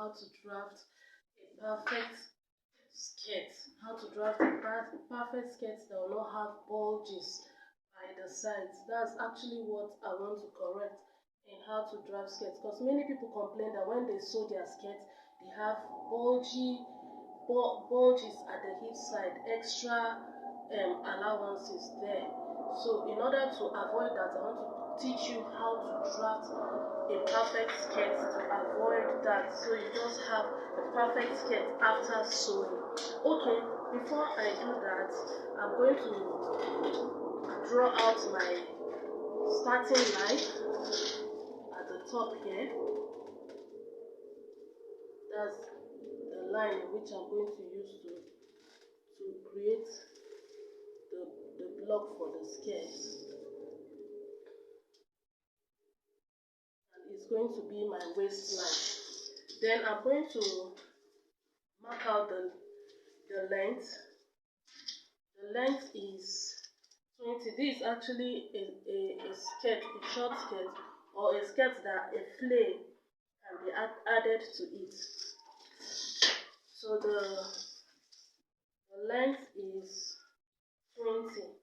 how to draft a perfect skirt. How to draft a perfect skirt that will not have bulges by the sides. That's actually what I want to correct in how to draft skirts, because many people complain that when they sew their skirts, they have bulges at the hip side, extra allowances there. So in order to avoid that, I want to teach you how to draft a perfect skirt to avoid that, so you just have a perfect skirt after sewing. Okay, before I do that, I'm going to draw out my starting line at the top here. That's the line which I'm going to use to create the block for the skirt. And it's going to be my waistline. Then I'm going to mark out the length. The length is 20. This is actually a skirt, a short skirt, or a skirt that a flare can be added to it. So the length is 20.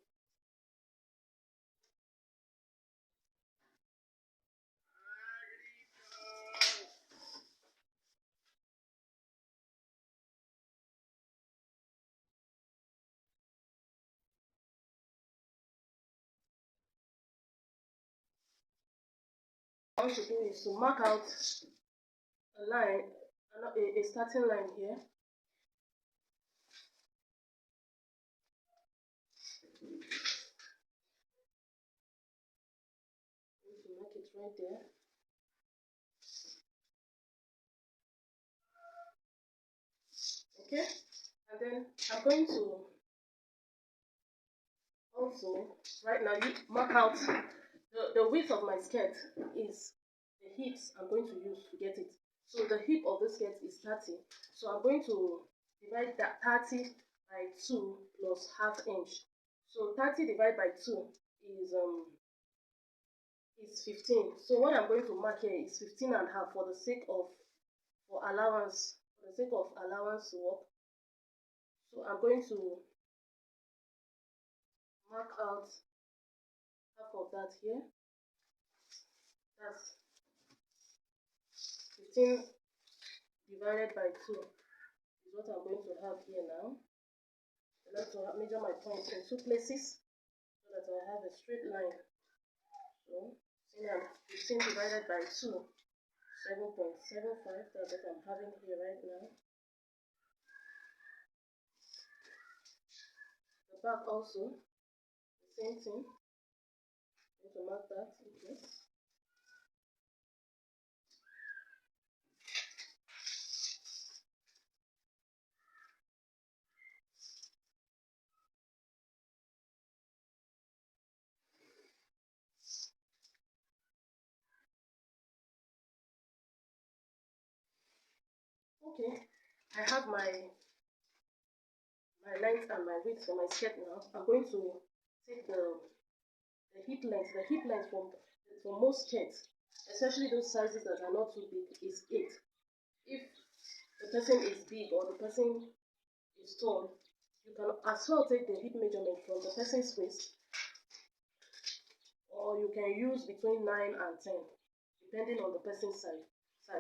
What I want to do is to mark out a line, a starting line here. I'm going to mark it right there. Okay, and then I'm going to also right now mark out the width of my skirt is the hips I'm going to use to get it. So the hip of the skirt is 30. So I'm going to divide that 30 by 2 plus half inch. So 30 divided by 2 is 15. So what I'm going to mark here is 15 and a half for the sake of allowance to work. So I'm going to mark out half of that here. That's 15 divided by 2 is what I'm going to have here now. I like to measure my points in 2 places so that I have a straight line. So 15 divided by 2, 7.75. That's what I'm having here right now. The back also, the same thing. I'm going to mark that. Okay. Okay, I have my length and my width for my skirt now. I'm going to take the hip length. The hip length for most skirts, especially those sizes that are not too big, is 8. If the person is big or the person is tall, you can as well take the hip measurement from the person's waist, or you can use between 9 and 10, depending on the person's size.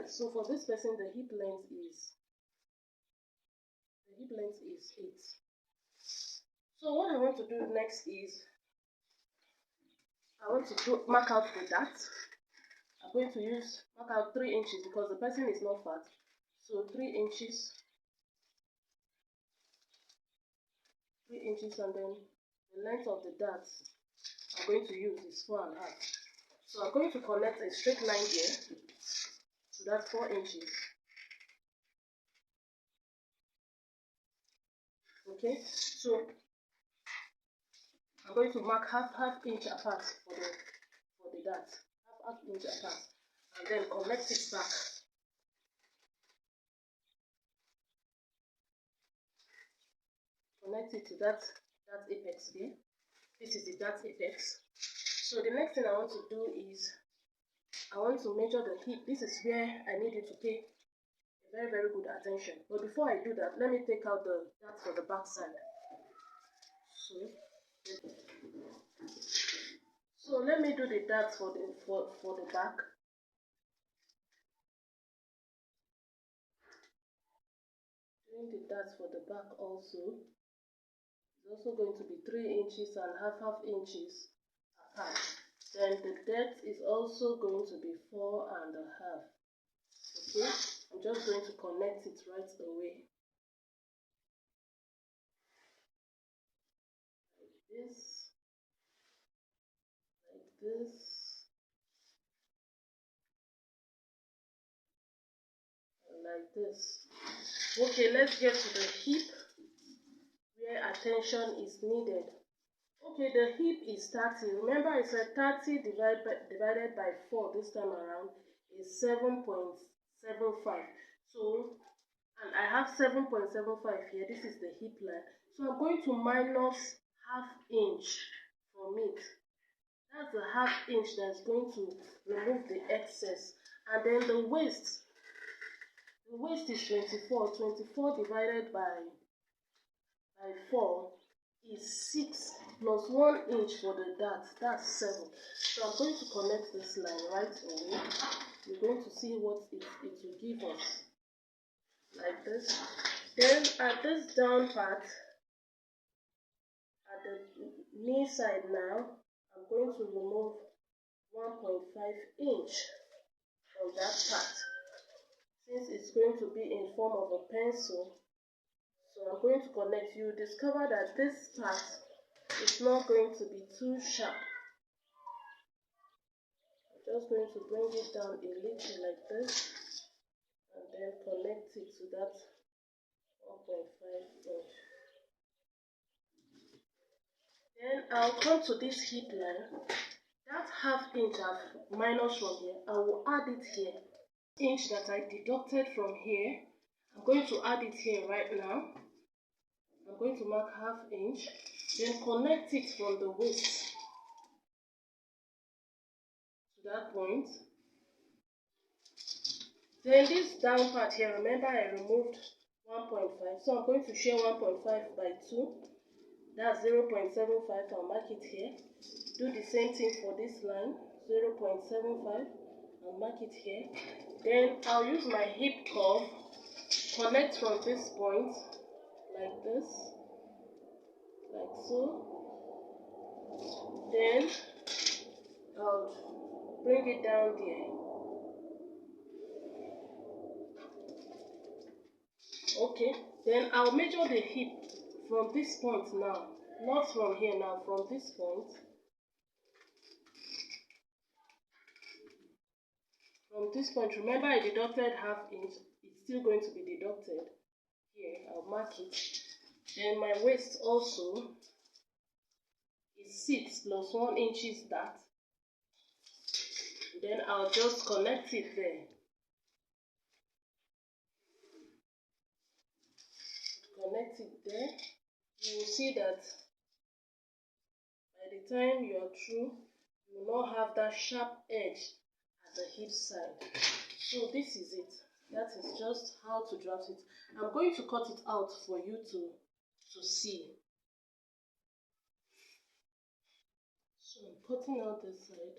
So for this person, the hip length is 8. So what I want to do next is I want to mark out the dart. I'm going to mark out 3 inches because the person is not fat. So 3 inches, and then the length of the dart I'm going to use is 4.5. So I'm going to connect a straight line here to that 4 inches. Okay, so I'm going to mark half inch apart for the dart, half inch apart, and then connect it back. Connect it to that apex here. This is the dart apex. So the next thing I want to do is I want to measure the hip. This is where I need you to pay Very, very good attention. But before I do that, let me take out the that for the back side. So let me do the darts for the back. Doing the darts for the back also. It's also going to be 3 inches and half inches apart. Then the depth is also going to be 4.5. Okay, I'm just going to connect it right away. Like this, and like this. Okay, let's get to the hip where attention is needed. Okay, the hip is 30. Remember I said 30 divided by 4 this time around is 7.75. So, and I have 7.75 here. This is the hip line. So I'm going to minus half inch from it. That's the half inch that's going to remove the excess. And then the waist is 24. 24 divided by 4 is 6 plus 1 inch for the dart. That's 7. So I'm going to connect this line right away. You're going to see what it will give us. Like this. Then at this down part, at the knee side now, I'm going to remove 1.5 inch from that part. Since it's going to be in form of a pencil, so I'm going to connect. You discover that this part is not going to be too sharp. I'm just going to bring it down a little like this and then connect it to that 1.5 inch. Then I'll come to this hip line. That half inch I've minus from here, I will add it here. Inch that I deducted from here, I'm going to add it here right now. I'm going to mark half inch, then connect it from the waist to that point. Then this down part here, remember I removed 1.5, so I'm going to share 1.5 by 2. That's 0.75. I'll mark it here. Do the same thing for this line, 0.75. I'll mark it here. Then I'll use my hip curve, connect from this point, like this, like so. Then I'll bring it down there. Okay, then I'll measure the hip from this point now, not from here now, from this point. From this point, remember I deducted half inch, it's still going to be deducted. Here, I'll mark it. Then my waist also is 6 plus 1 inch is that. Then I'll just connect it there. Connect it there. You will see that by the time you are through, you will not have that sharp edge at the hip side. So this is it. That is just how to draft it. I'm going to cut it out for you to see. So I'm cutting out this side.